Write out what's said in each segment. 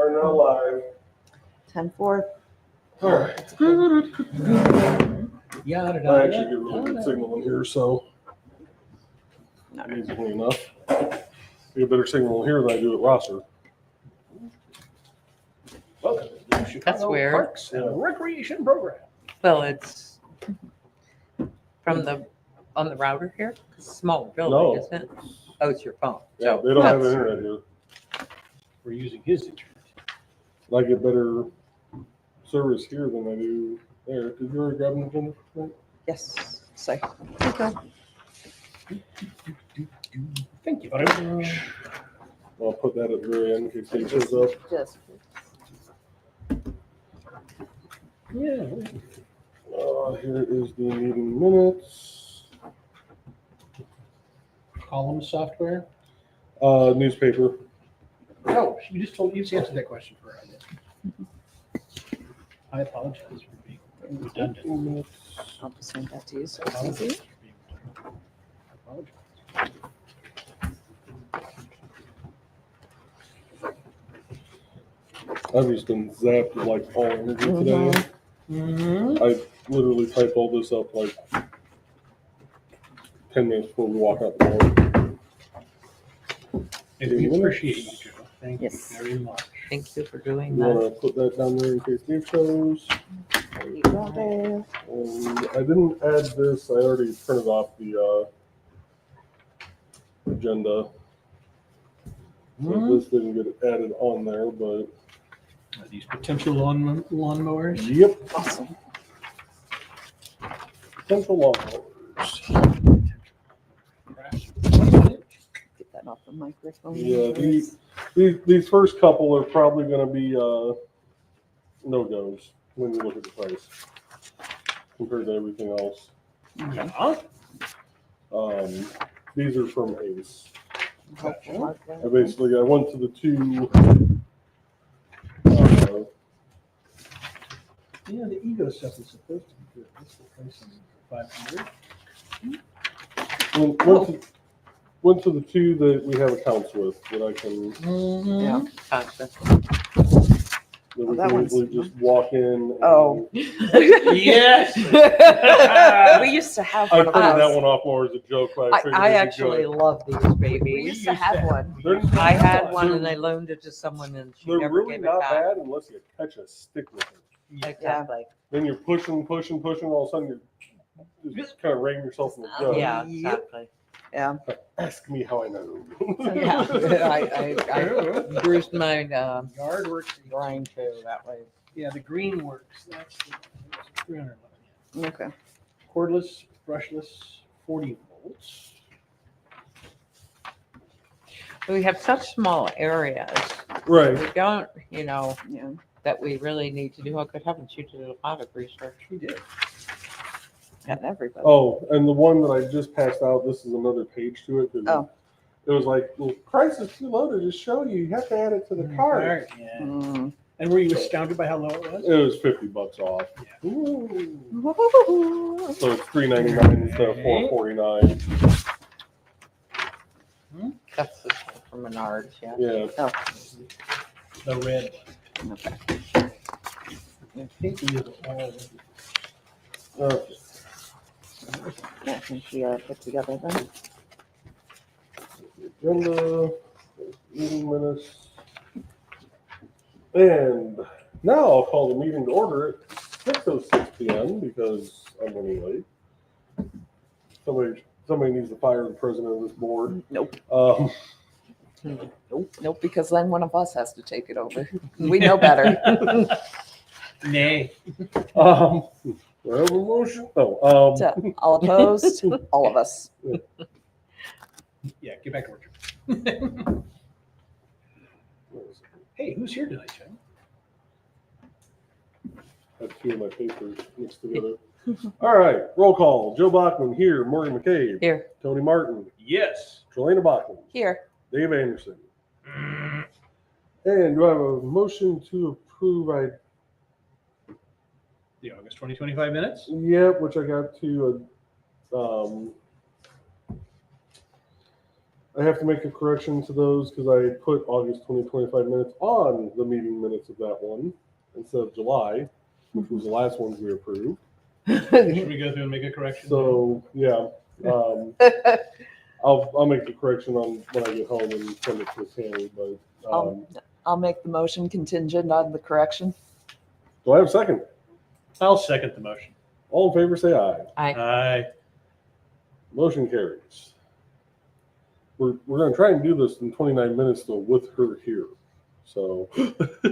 are now live. 10-4. All right. I actually get really good signal in here, so amazingly enough, I get better signal in here than I do at Rosser. Welcome to the Chicago weird. Parks and Recreation Program. Well, it's from on the router here. It's a small building, No, isn't it? Oh, it's your phone. yeah, So they don't have that's- internet here. We're using his internet. I get better service here than I do there. Did you already grab an agenda for tonight? Yes. So, Okay. Thank you very much. I'll put that at the very end in case he shows up. just Yeah. Here is the meeting minutes. Column software. Newspaper. Oh, you just answered that question for us. I apologize for being redundant. Minutes. I'll just send that to you. So I it's apologize easy. for being redundant. I apologize. I've just been zapped with like all energy today. Mm-hmm. I literally typed all this up like 10 minutes before we walk out the door. And we appreciate you, Joe. Thank Yes. you very much. Thank you for doing You that. want to put that down there in case Dave shows. There you go, Dave. I didn't add this. I already printed off the agenda. So this didn't get added on there, but Are these potential lawnmowers? yep, Awesome. potential lawnmowers. Get that off the microphone. Yeah, these first couple are probably going to be no-goes when you look at the price compared to everything else. Yeah. These are from Ace. Hopefully. I went to the two. Yeah, the ego stuff is supposed to be good. What's the price on 500? Went to the two that we have accounts with that I can Yeah. Gotcha. that we that can one's- easily just walk in. And Oh. Yes. We used to have I one of printed that those. one off more as a joke, but I figured I it'd be actually good. love these We babies. used to have one. I had one and I loaned it to someone and she They're never really gave it not back. bad unless you catch a stick with it. Exactly. Then you're pushing, all of a sudden you're just kind of ramming yourself in the gut. Yeah, exactly. Yeah. Ask me how I know. Yeah. I bruised my Yard works. groin too that way. Yeah, the green works. That's the 311. Okay. Cordless, brushless, 40 volts. We have such small areas. Right. We don't, Yeah. that we really need to do. Oh, good heavens, you did a lot of research. We did. Got everybody. Oh, and the one that I just passed out, this is another page to it. 'Cause Oh. It was like, well, price is too low to just show you. You have to add it to the cart. Yeah. Mm. And were you astounded by how low it was? It was $50 off. Ooh. So it's $3.99 instead of $4.49. That's the one from Menards, yeah. Yeah. The red Okay. one. I think we have all. Okay. Yeah, I think we are put together then. Agenda, meeting minutes. And now I'll call the meeting to order at 6:06 p.m. because I'm running late. Somebody needs to fire the president of this board. Nope. Nope. Nope, because then one of us has to take it over. We know better. Nay. We have a motion. Oh, So, all opposed? All of us. Yeah, get back to work. Hey, who's here tonight, Joe? I have two of my papers mixed together. All right, roll call. Joe Bachman here. Morgan McCabe. Here. Tony Martin. Yes. Trelena Bachman. Here. Dave Anderson. And do I have a motion to approve? The August 2025 minutes? Yep, which I got to. I I have to make a correction to those because I put August 2025 minutes on the meeting minutes of that one instead of July, which was the last ones we approved. Should we go through and make a correction? So, yeah, I'll make the correction on when I get home and send it to Tammy, but, I'll make the motion contingent on the correction. do I have a second? I'll second the motion. All in favor, say aye. Aye. Motion carries. We're gonna try and do this in 29 minutes though with her here. So,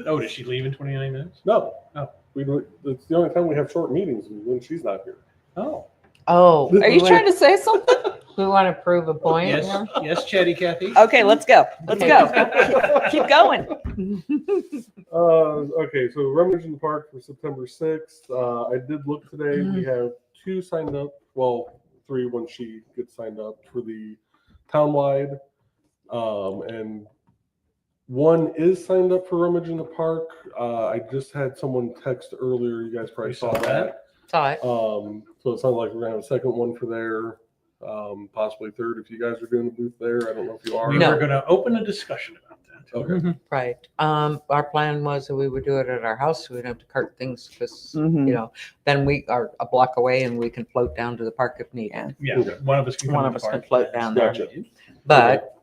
Oh, does she leave in 29 minutes? no. Oh. It's the only time we have short meetings is when she's not here. Oh. Oh, Are you trying to say something? we want to prove a point? Yes, yes, Chatty Cathy. Okay, let's go. Let's go. Keep going. Okay, so Rummage in the Park for September 6th. I did look today. We have 2 signed up. Well, 3 when she gets signed up for the townwide. And 1 is signed up for Rummage in the Park. I just had someone text earlier. You guys probably We saw saw that. Saw it. So it sounds like we're gonna have a second one for there. Possibly third if you guys are doing a booth there. I don't know if you are. We No. were going to open a discussion about that. Okay. Right. Our plan was that we would do it at our house, so we don't have to cart things because, Mhm. you know, then we are a block away and we can float down to the park if needed. Yeah, Okay. one of us can come One in of the us can park. float down there. Gotcha. But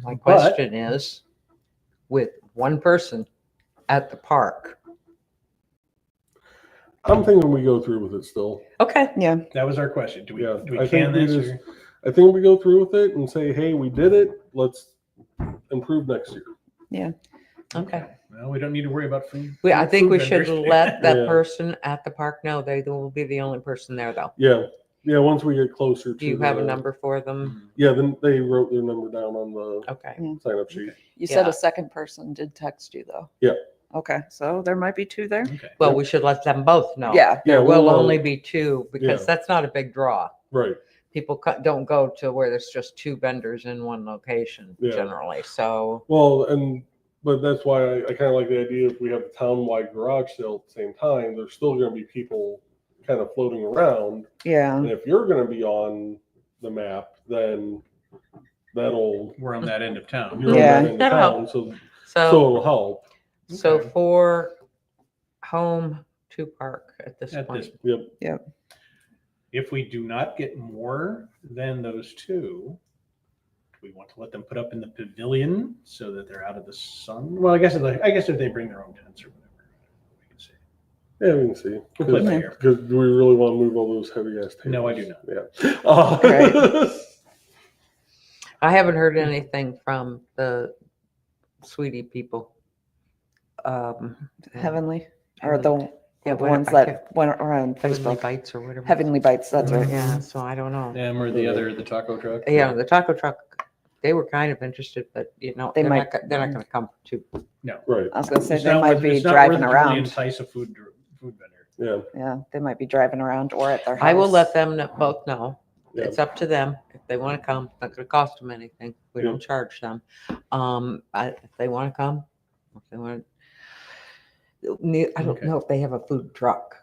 my question is, with one person at the park. I'm thinking we go through with it still. Okay. Yeah. That was our question. Do we, Yeah, do we I think can we this? just- or- I think we go through with it and say, hey, we did it. Let's improve next year. Okay. Well, we don't need to worry about food. I think food we should vendors. let that Yeah. person at the park know they will be the only person there though. Yeah. Yeah. Once we get closer to Do you have a the- number for them? Yeah. Then they wrote their number down on the Okay. sign up sheet. You said Yeah. a second person did text you though. Yeah. Okay, so there might be 2 there. Okay. Well, we should let them both know. Yeah. Yeah. There will we'll, only be 2 because yeah. that's not a big draw. Right. People don't go to where there's just 2 vendors in one location Yeah. generally. So, Well, but that's why I kind of like the idea if we have the town-wide garage sale at the same time, there's still going to be people kind of floating around. Yeah. And if you're going to be on the map, then that'll We're on that end of town. you're Yeah. on that end of That'll town, so so, it'll help. Okay. for home to park at this At point. this, Yep. if we do not get more than those 2, do we want to let them put up in the pavilion so that they're out of the sun? Well, I guess if they bring their own tents or whatever, we can see. Yeah, we can see. We'll play by ear. Because do we really want to move all those heavy ass tables? No, I do not. Yeah. I haven't heard anything from the Sweetie people. Heavenly, or the Yeah, the what- ones I that went around Heavenly Facebook. Bites or whatever. Heavenly Bites, that's right. Yeah, so I don't know. Them or the other, the taco truck. Yeah, the taco truck, they were kind of interested, but you know, They they're might- they're not gonna come to. Right. I was gonna say It's they not might worth- be it's not driving worth it to really around. entice a food vendor. Yeah. Yeah, they might be driving around or at their house. I will let them both know. Yeah. It's up to them. If they want to come, it's not gonna cost them anything. We Yeah. don't charge them. If they want to come, if they want. I don't Okay. know if they have a food truck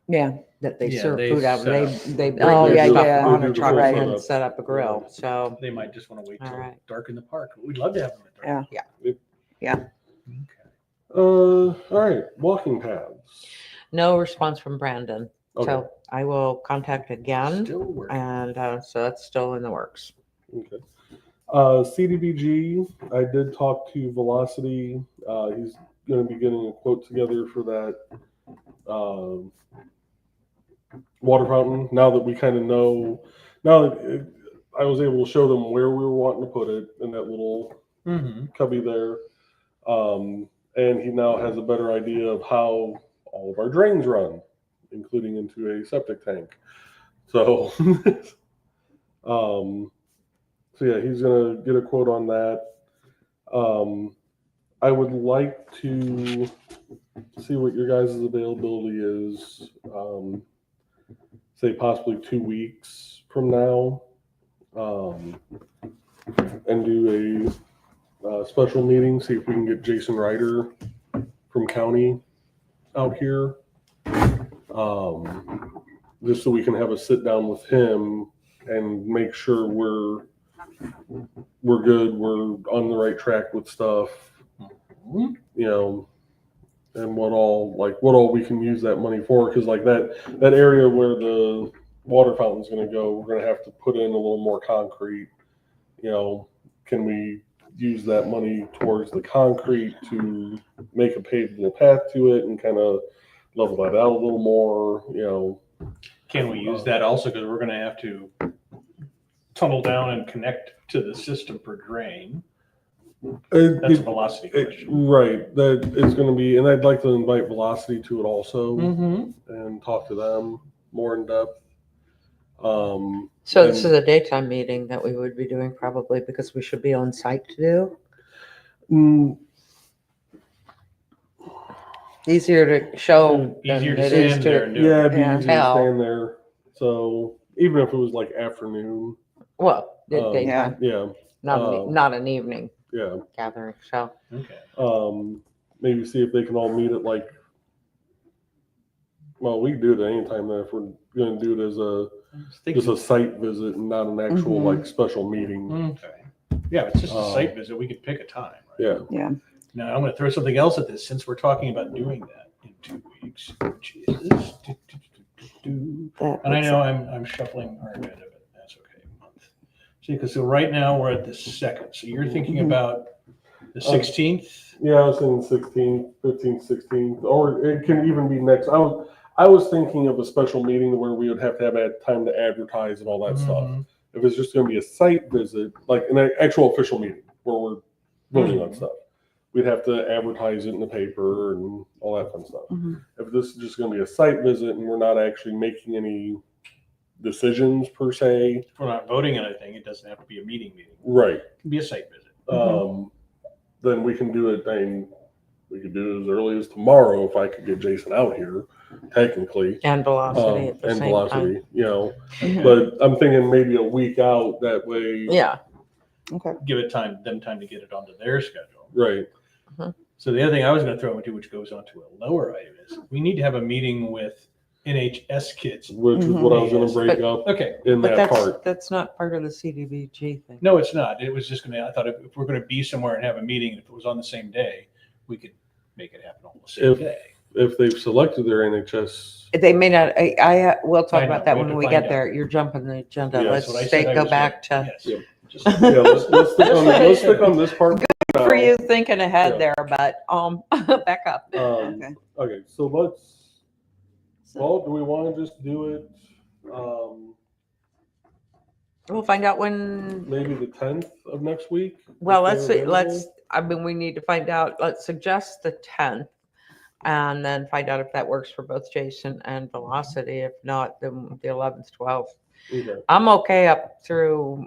Yeah, that they Yeah, serve they food out of. set They up. bring Oh, their yeah, stuff yeah. on They a do the truck full and setup. set up a grill. So, They might just want to wait All till right. dark in the park. We'd love to have them at dark. Yeah. Okay. All right. Walking paths. no response from Brandon. Okay. So I will contact again. Still working. And so that's still in the works. Okay. CDBG, I did talk to Velocity. He's going to be getting a quote together for that water fountain. Now that we kind of know, I was able to show them where we were wanting to put it in that little Mm-hmm. cubby there. And he now has a better idea of how all of our drains run, including into a septic tank. So, so yeah, he's gonna get a quote on that. I would like to see what your guys' availability is. Say possibly 2 weeks from now, and do a special meeting. See if we can get Jason Ryder from county out here, just so we can have a sit down with him and make sure we're we're good, we're on the right track with stuff, Mhm. you know, and what all we can use that money for. Cause like that area where the water fountain's gonna go, we're gonna have to put in a little more concrete. You know, can we use that money towards the concrete to make a pavable path to it and kind of level that out a little more, you know? Can we use that also, because we're gonna have to tunnel down and connect to the system for drain? That's a velocity question. Right, that is going to be, and I'd like to invite Velocity to it also Mm-hmm. and talk to them more in depth. So this And- is a daytime meeting that we would be doing probably because we should be on site to do. Mm, Easier to show than Easier to it is stand there and do yeah, it. it'd be Yeah. easier to Tell. stand there. So even if it was like afternoon, Well, Yeah. daytime, yeah, not an evening yeah. gathering. So Okay. Maybe see if they can all meet at like, well, we can do it at any time then if we're going to do it as just a site visit and not an actual Mhm. like special meeting. Okay. Yeah, if it's just a site visit, we could pick a time. Right? Yeah. Now, I'm going to throw something else at this since we're talking about doing that in 2 weeks, which is. That And I looks- know I'm shuffling our agenda, but that's okay. Month. See, because so right now we're at the 2nd. So you're thinking Mhm. about the 16th? Yeah, I was thinking 16th, 15th, 16th, or it can even be next. I was thinking of a special meeting where we would have to have time to advertise and all that stuff. Mhm. If it's just going to be a site visit, like an actual official meeting where we're voting on Mhm. stuff, we'd have to advertise it in the paper and all that fun stuff. Mhm. If this is just going to be a site visit and we're not actually making any decisions per se, If we're not voting on anything, it doesn't have to be a meeting. It right? can be a site visit. Then we can do it. I mean, we could do it as early as tomorrow if I could get Jason out here, technically. and velocity at the And same velocity, time. you know. Mhm. But I'm thinking maybe a week out. That way, Yeah. Okay. Give it time to get it onto their schedule. right? So the other thing I was going to throw into, which goes on to a lower item, is we need to have a meeting with NHS kids. Which is what I was going to break up Okay. in But that part. that's not part of the CDBG thing. No, it's not. It was just going to, I thought if we're going to be somewhere and have a meeting, and if it was on the same day, we could make it happen on the same If- day. If they've selected their NHS, They may not. I will talk I know, about that we have when to we find get out. there. You're jumping the agenda. Yeah, That's what I Let's said I go was back gonna- to. yes. Yep. Just- yeah, let's stick on this part. For now. you thinking ahead Yeah. there, but back up. Okay. Okay, so let's. So- Well, do we want to just do it? We'll find out when. Maybe the 10th of next week. Well, if let's they're see. available? I mean, we need to find out. Let's suggest the 10th, and then find out if that works for both Jason and Velocity. If not, then the 11th, 12th. Okay. I'm okay up through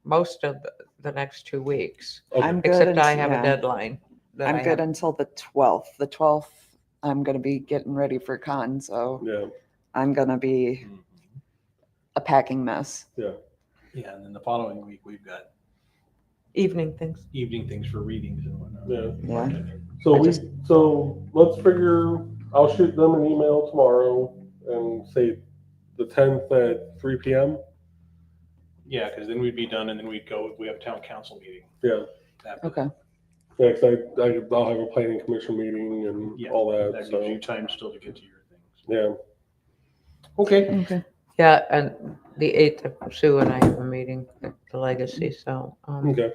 most of the next 2 weeks, Okay. I'm good. except I have yeah. a deadline. that I I'm good have. until the 12th. The 12th, I'm going to be getting ready for con, so Yeah. I'm going to be Mhm. a packing mess. Yeah, and then the following week, we've got Evening things. evening things for readings and whatnot. Yeah. Yeah. So let's figure. I'll shoot them an email tomorrow and say the 10th at 3 p.m. Yeah, because then we'd be done, and then we have a town council meeting. Yeah. After Okay. Next, I'll have a planning commission meeting and Yeah, all that. that So gives you time still to get to your things. yeah. Okay. Okay. Yeah, and the 8th, Sue and I have a meeting at the Legacy, so. Okay.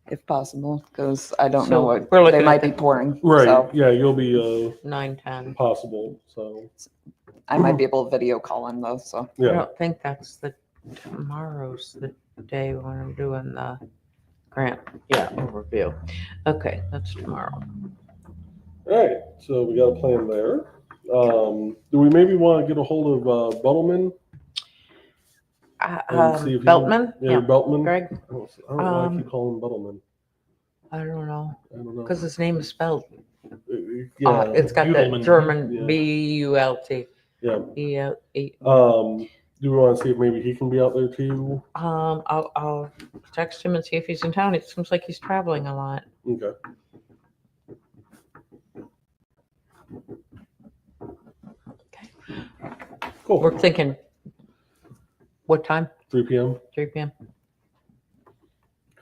If possible, because I don't So know what we're looking they at might be the- pouring. Right. So Yeah, you'll be 9:10. possible. So I might be able to video call in though. So I yeah. don't think that's tomorrow's the day when I'm doing the grant. Yeah, overview. Okay, that's tomorrow. All right. So we got a plan there. Do we maybe want to get a hold of Buttleman? And see if he- Beltman? Yeah, Beltman. Greg? I don't know why I keep Um, calling him Buttleman. I don't know, I don't know. because his name is spelled. Yeah. It's got the Butelman. German Yeah. B-U-L-T. Yeah. E-L-E. Do we want to see if maybe he can be out there too? I'll text him and see if he's in town. It seems like he's traveling a lot. Okay. Cool. We're thinking, what time? 3 p.m. 3 p.m.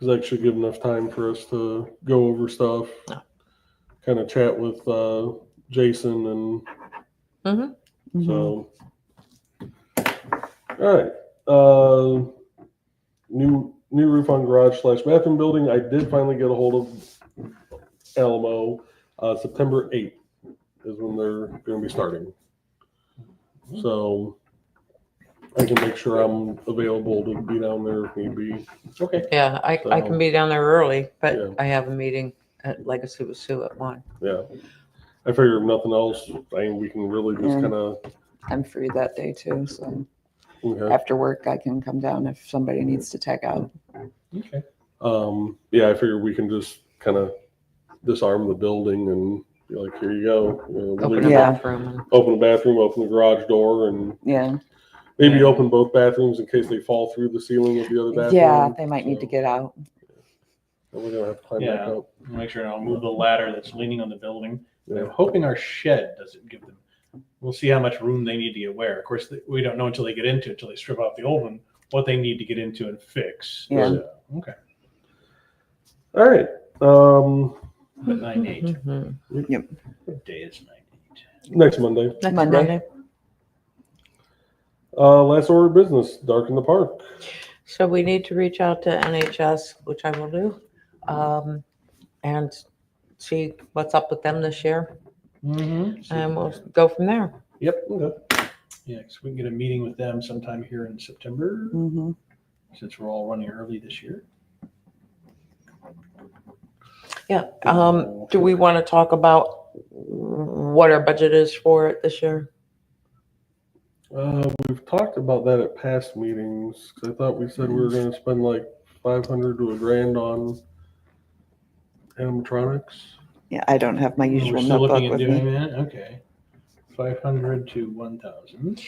because that should give enough time for us to go over stuff, Yeah. kind of chat with Jason, and Mhm. so. All right. New roof on garage / bathroom building. I did finally get a hold of Alamo. September 8th is when they're going to be starting. So I can make sure I'm available to be down there if need be. Okay. Yeah, I So- can be down there early, but Yeah. I have a meeting at Legacy with Sue at 1. Yeah. I figure if nothing else, I mean, we can really just Yeah. kind of, I'm free that day too, so okay. after work I can come down if somebody needs to tech out. Okay. Yeah, I figure we can just kind of disarm the building and be like, here you go. You know, Open leave- a Yeah. bathroom. And, open the bathroom, open the garage door, and Yeah, maybe Yeah. open both bathrooms in case they fall through the ceiling of the other bathroom. yeah, they might need to So, get out. and we're gonna have to climb back Yeah. up. Make sure I'll move the ladder that's leaning on the building. I'm Yeah. hoping our shed doesn't give them. We'll see how much room they need to get where. Of course, we don't know until they get into it, until they strip off the old one, what they need to get into and fix. Yeah. So, okay. All right. But 9/8. Mhm. What day is 9/8? Next Monday. Next Monday. Monday. Last order of business, darken the park. So we need to reach out to NHS, which I will do, and see what's up with them this year, Mm-hmm. and we'll go from there. Yep. Okay. Yeah, because we can get a meeting with them sometime here in September, Mhm. since we're all running early this year. Yeah. Do we want to talk about what our budget is for it this year? We've talked about that at past meetings, 'cause I thought we said we were gonna spend like 500 to $1,000 on animatronics. Yeah, I don't have my We're usual still looking notebook at with doing me. that. Okay, 500 to 1,000,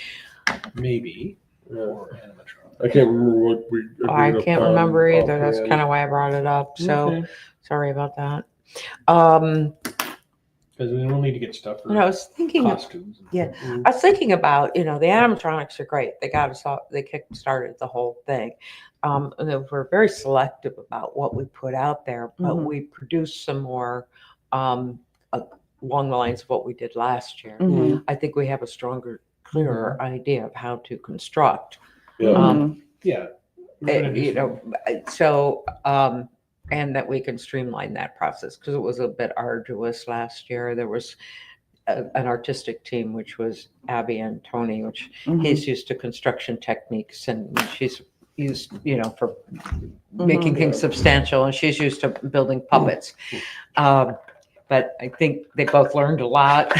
maybe Yeah. for animatronics. I can't remember what we. I agreed can't upon remember either. That's offhand. kind of why I brought it up. So Okay. sorry about that. Because we will need to get stuff for And I was thinking, costumes. Yeah. I was thinking about, the animatronics are great. They got us all, they kick-started the whole thing. And they were very selective about what we put out there, but Mhm. we produced some more along the lines of what we did last year. Mhm. I think we have a stronger, clearer idea of how to construct. Yeah. Mhm. Yeah. we're gonna do some- So, and that we can streamline that process because it was a bit arduous last year. There was an artistic team, which was Abby and Tony, which Mhm. he's used to construction techniques and she's used, for making things substantial and she's used to building puppets. But I think they both learned a lot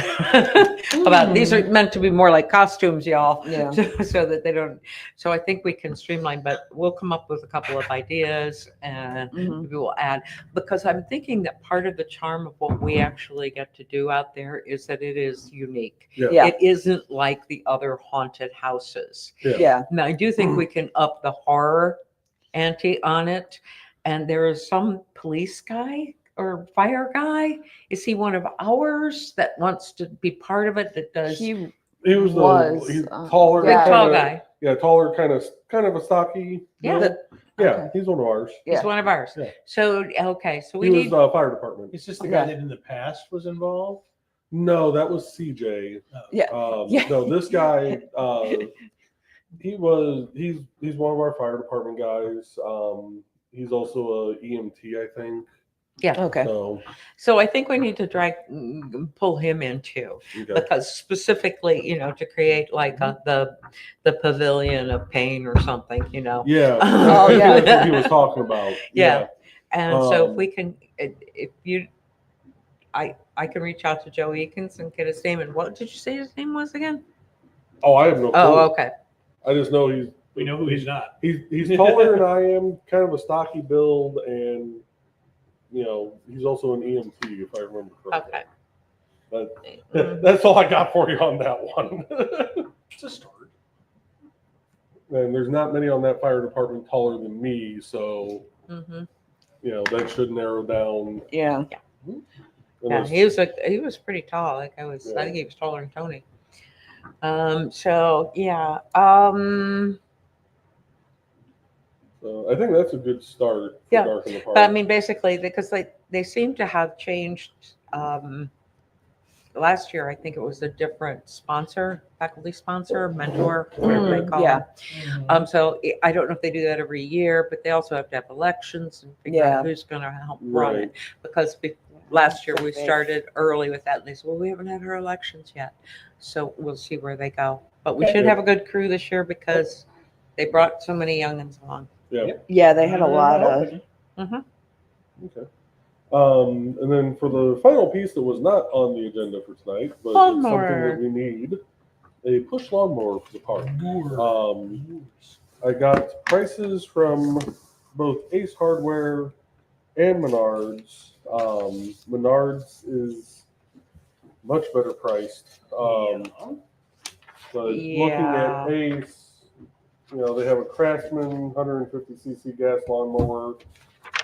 about these are meant to be more like costumes, y'all. Yeah. So that they don't. So I think we can streamline, but we'll come up with a couple of ideas and Mhm. maybe we'll add, because I'm thinking that part of the charm of what we actually get to do out there is that it is unique. Yeah. It isn't like the other haunted houses. Yeah. Now, I do think we can up the horror ante on it. And there is some police guy or fire guy. Is he one of ours that wants to be part of it that does? He He was he's taller, Big yeah. tall kinda- guy. Yeah, taller, kind of a stocky. Yeah. build. Yeah, Okay. he's one of ours. Yeah. He's one of ours. Yeah. So, okay, so we He need, was fire department. Is this the guy Okay. that in the past was involved? No, that was CJ. Yeah. Yeah. No, this guy, he's one of our fire department guys. He's also a EMT, I think. Okay. so I think we need to pull him in too. Okay. Because specifically, to create like the pavilion of pain or something, Yeah. Oh, yeah. That's what he was talking about. Yeah. And so if Um, we can, I can reach out to Joe Eakins and get his name. And what did you say his name was again? Oh, I have no clue. Oh, okay. I just know We know who he's not. he's taller than I am, kind of a stocky build, and he's also an EMT, if I remember correctly. Okay. But Mhm. that's all I got for you on that one. It's a start. And there's not many on that fire department taller than me, so Mhm. that should narrow down. Yeah. Yeah, Unless- he was pretty tall. Like I Yeah. think he was taller than Tony. So yeah. So I think that's a good start for Yeah, Dark in the Park. But I mean, basically, because they seem to have changed. Last year, I think it was a different sponsor, faculty sponsor, mentor, whatever they call yeah. it. So I don't know if they do that every year, but they also have to have elections and figure out Yeah. who's going to help run Right. it. Because last year we Big. started early with that, and they said, "Well, we haven't had our elections yet," so we'll see where they go. But we Okay. should have a good crew this year because they brought so many youngins along. Yeah. Yeah, they had a lot of, Okay. And then for the final piece that was not on the agenda for tonight, but it's something Lawnmower. that we need, a push lawnmower for the park. I got prices from both Ace Hardware and Menards. Menards is much better priced. But looking Yeah. at Ace, they have a Craftsman 150cc gas lawnmower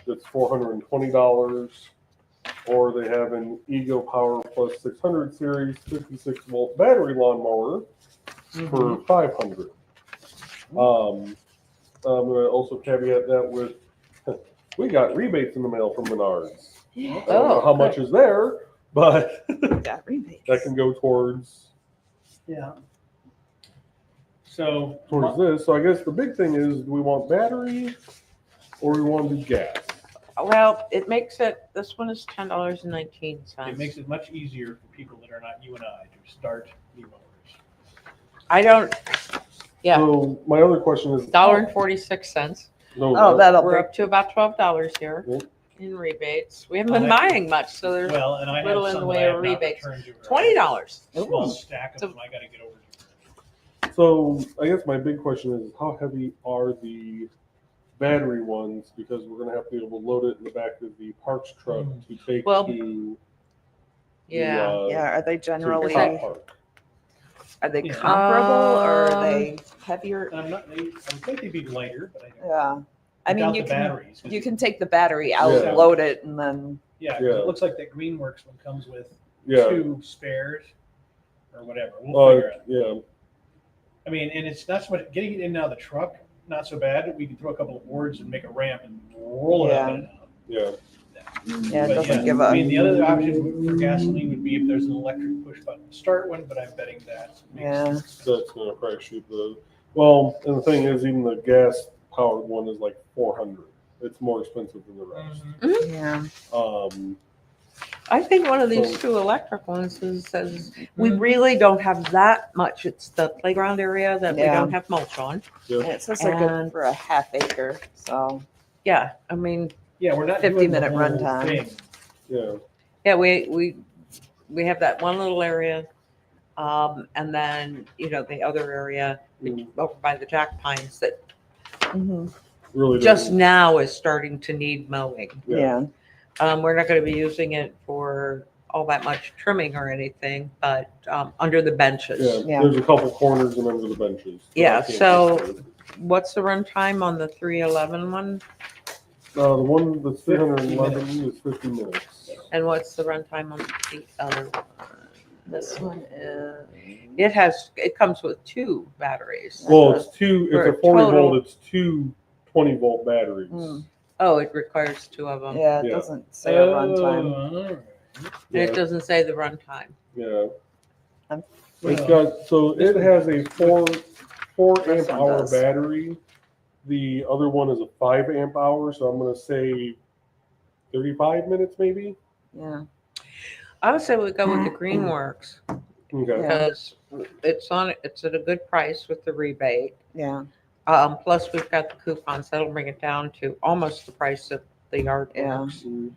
that's $420, or they have an Ego Power Plus 600 series 56-volt battery lawnmower for $500. I'm going to also caveat that with we got rebates in the mail from Menards. I don't know how much is there, but got rebates. that can go towards Yeah. So this. So I guess the big thing is, do we want battery or we want to do gas? Well, it makes it. This one is $10.19. it makes it much easier for people that are not you and I to start new mowers. I don't. Yeah. So my other question is $1.46. No, Oh, that'll We're be, up to about $12 here Yep. in rebates. We haven't been I- buying much, so there's Well, and I have little in some the that way I of have not rebates. returned to her. $20. A small Ooh. stack of So- them I got to get over to her. So I guess my big question is, how heavy are the battery ones? Because we're going to have to be able to load it in the back of the parks truck to take Well, to Yeah. yeah, are they to generally, Cop are Park. they Yeah. comparable or are they heavier? I would think they'd be lighter, but I don't. Yeah. I mean, Without you the can, batteries. 'cause you can take the battery out, Yeah. load it, and then, Yeah, 'cause Yeah. it looks like that Greenworks one comes with Yeah. 2 spares or whatever. We'll figure it out. Yeah. I mean, and it's not so much getting it in and out of the truck, not so bad. We can throw a couple of boards and make a ramp and roll it up and down. Yeah. yeah, it But doesn't give a, I mean, the other option for gasoline would be if there's an electric push button start one, but I'm betting that makes yeah. That's going to probably shoot the. Well, and the thing is, even the gas powered one is like $400. It's more expensive than the rest. Mhm. Yeah. I think one of these So- 2 electric ones says we really don't have that much. It's the playground area that we Yeah. don't have mulch on. And it says they're good And- for a half acre, so, Yeah, I mean, Yeah, we're not 50-minute doing the whole runtime. thing. Yeah. yeah, we have that one little area, and then the other area Mm. over by the jack pines that mhm, Really. just doesn't- now is starting to need mowing. yeah. We're not going to be using it for all that much trimming or anything, but under the benches. Yeah. Yeah. There's a couple corners and under the benches. that I Yeah, can't so- get to. What's the run time on the 311 one? The one that's 311 is 50 minutes. And what's the run time on the other one? This one is, It comes with 2 batteries. Well, it's two. For It's a 40 total- volt. It's 2 20-volt batteries. Mm. Oh, it requires 2 of them. yeah, it Yeah. doesn't say a runtime. all right. And Yeah. it doesn't say the run time. Yeah. I'm- It's Well, got so this it one has a does. 4 This amp one hour does. battery. The other one is a 5 amp hour, so I'm going to say 35 minutes maybe. Yeah, I would say we go with the Greenworks Okay. Yeah. because it's at a good price with the rebate. yeah, Plus we've got the coupons that'll bring it down to almost the price of the yard Yeah. works. Yeah,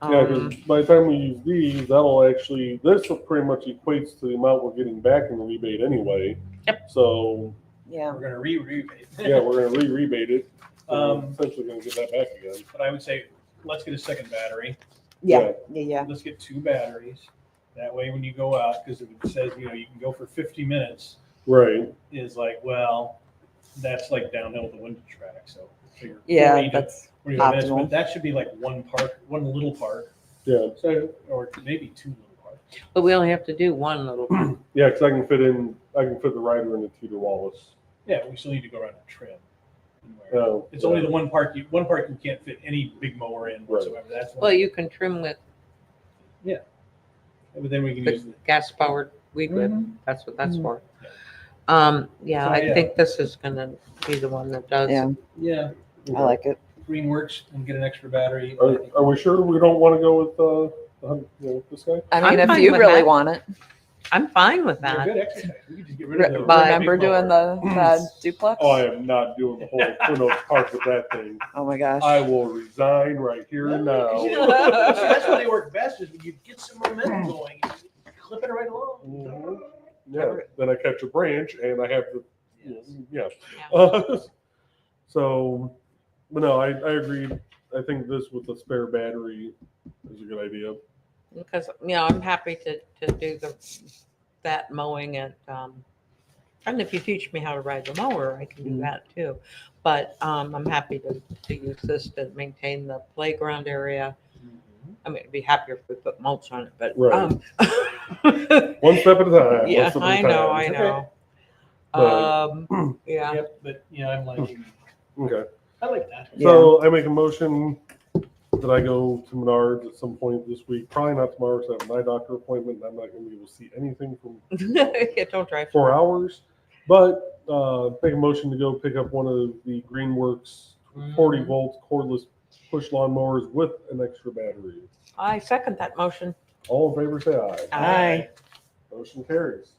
because Um, by the time we use these, that'll actually this pretty much equates to the amount we're getting back in the rebate anyway. Yep. So yeah. We're gonna rebate. yeah, we're going to rebate it. So we're Um, essentially going to get that back again. But I would say, let's get a second battery. Yeah, yeah. Let's get 2 batteries. That way, when you go out, because if it says, you can go for 50 minutes, Right. is like, well, that's like downhill with the window track. So figure Yeah, 40 to that's 45 minutes, optimal. but that should be like one little park. Yeah. So, or maybe 2 little parks. But we only have to do one little. Yeah, because I can fit the rider in the Tudor Wallace. Yeah, we still need to go around and trim. Oh, It's only the one park you can't fit any big mower in whatsoever. That's one. Well, you can trim with But then we can the use. gas powered weed whip. Mhm. That's what that's Mhm. for. Yeah, So, I yeah. think this is gonna be the one that does. Yeah, Yeah, I like it. Greenworks and get an extra battery. Are we sure we don't want to go with this guy? I mean, I'm if fine you with really that. want it, I'm fine with They're that. good exercise. We could just get rid of the. But- remember big doing mower. the duplex? Oh, I am not doing the whole Twin Oaks Park with that thing. Oh my gosh. I will resign right here and now. See, that's where they work best is when you get some momentum going, clipping right along. Mhm. Yeah, then I catch a branch and I have to, yeah. So, but no, I agree. I think this with the spare battery is a good idea. Because, I'm happy to do that mowing and if you teach me how to ride the mower, I can do Mhm. that too. But, I'm happy to use this to maintain the playground area. I mean, I'd be happier if we put mulch on it, but. Right. One step at a time. Yeah, one step at a I know, time. I know. But- Yeah. Yep, but I'm liking. Okay. I like that. So I make a motion that I go to Menards at some point this week. Probably not tomorrow because I have an eye doctor appointment. And I'm not going to be able to see anything from Yeah, don't drive. 4 hours. But make a motion to go pick up one of the Greenworks 40 volt cordless push lawnmowers with an extra battery. I second that motion. All in favor, say aye. Aye. Motion carries.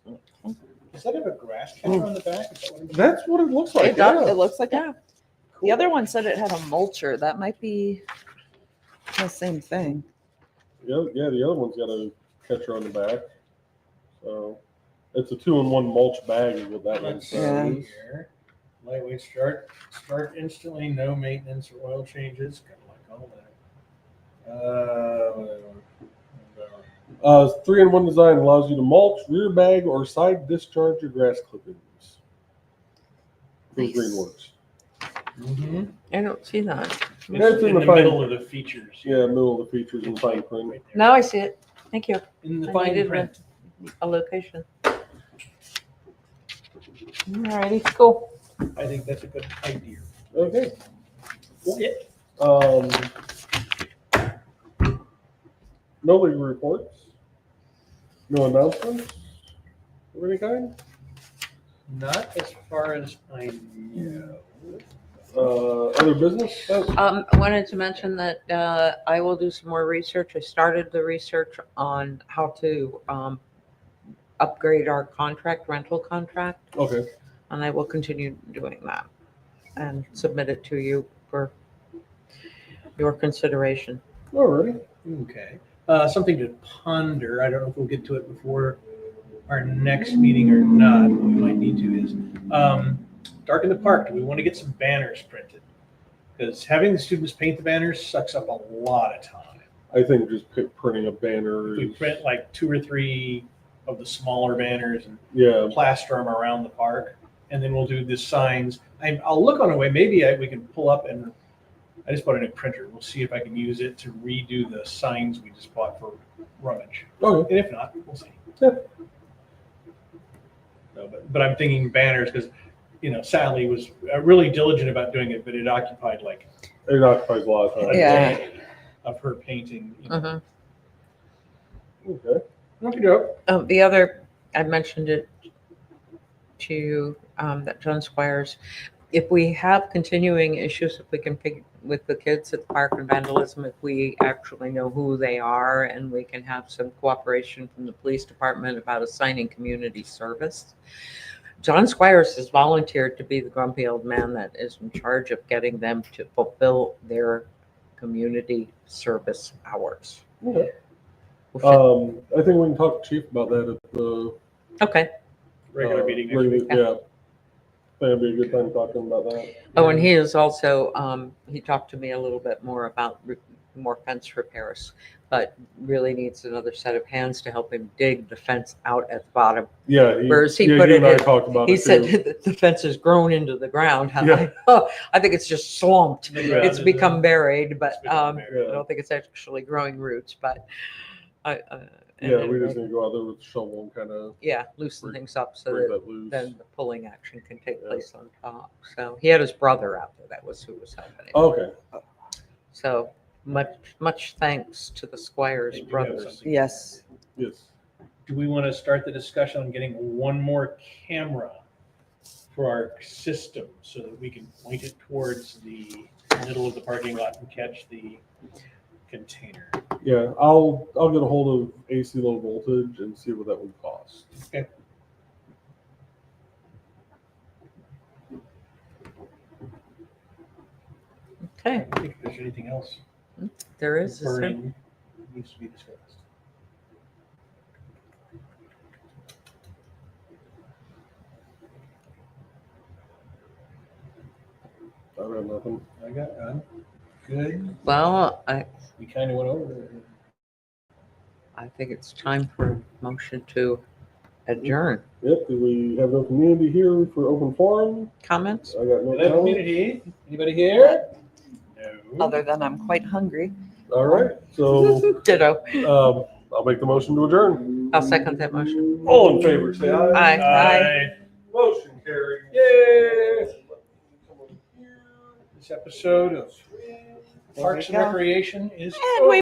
Does that have a grass catcher on the back? Is that what it is? That's what it looks like. It does. Yeah. It looks like that. The other one said it had a mulcher. That might be the same thing. Yeah, the other one's got a catcher on the back. So it's a 2-in-1 mulch bag is what that one Let's Yeah. says. see here. Lightweight start instantly, no maintenance or oil changes. Kind of like all that. 3-in-1 design allows you to mulch, rear bag, or side discharge your grass clippings. From Nice. Greenworks. Mm-hmm. I don't see that. It's in in the the fine- middle of the features. Yeah, middle of the features and fine print. Right there. Now I see it. Thank you. In the I fine needed print. a location. Alrighty, cool. I think that's a good idea. Okay. Yeah. No legal reports. No announcements of any kind. Not as far as I know. Other business. Wanted to mention that I will do some more research. I started the research on how to upgrade our rental contract, Okay. and I will continue doing that and submit it to you for your consideration. Alrighty. Okay. Something to ponder. I don't know if we'll get to it before our next meeting or not. What we might need to is Dark in the Park. Do we want to get some banners printed? Because having the students paint the banners sucks up a lot of time. I think just printing a banner. If we Is, print like 2 or 3 of the smaller banners and yeah. plaster them around the park, and then we'll do the signs. I'll look on a way. Maybe we can pull up and I just bought a new printer. We'll see if I can use it to redo the signs we just bought for Rummage. Okay. And if not, we'll see. Yeah. No, but I'm thinking banners because, Sally was really diligent about doing it, but it occupied like It occupies a lot of a time. Yeah. day of her painting. Mhm. Okay. Okay. The other, I mentioned it to you, that John Squires, if we have continuing issues, if we can pick with the kids at the park and vandalism, if we actually know who they are and we can have some cooperation from the police department about assigning community service. John Squires has volunteered to be the grumpy old man that is in charge of getting them to fulfill their community service hours. Okay. I think we can talk to Chief about that at the Okay. Regular meeting next regular- week. Yeah. That'd be a good time talking about that. Oh, and he is also, he talked to me a little bit more about more fence repairs, but really needs another set of hands to help him dig the fence out at the bottom. Yeah. Whereas he yeah, put you it and I in- talked about He it said too. that the fence has grown into the ground. I'm Yeah. like, oh, I think it's just slumped. The ground It's is- become buried, but it's become buried. I don't think it's actually growing roots, but and Yeah, we just then- need to go out there with the shovel and kind of Yeah, loosen things up so break that that loose. then the pulling action can take Yeah. place on top. So he had his brother out there. That was who was helping him. Okay. So much thanks to the Squires They do have brothers. something. Yes. Yes. Do we want to start the discussion on getting one more camera for our system so that we can point it towards the middle of the parking lot and catch the container? Yeah, I'll get a hold of AC low voltage and see what that would cost. Okay. Okay, I don't think there's anything else there is. there? burning that needs to be discussed. I got nothing. I'm good. Well, We kind of went over it. I think it's time for a motion to adjourn. Yep. Do we have no community here for open forum? Comments? I got no Hello, comments. community. Anybody here? No. Other than I'm quite hungry. All right. So Ditto. I'll make the motion to adjourn. I'll second that motion. All in favor, say aye. Aye. Aye. Motion carried. Yay! This episode of Parks and go. Recreation is And we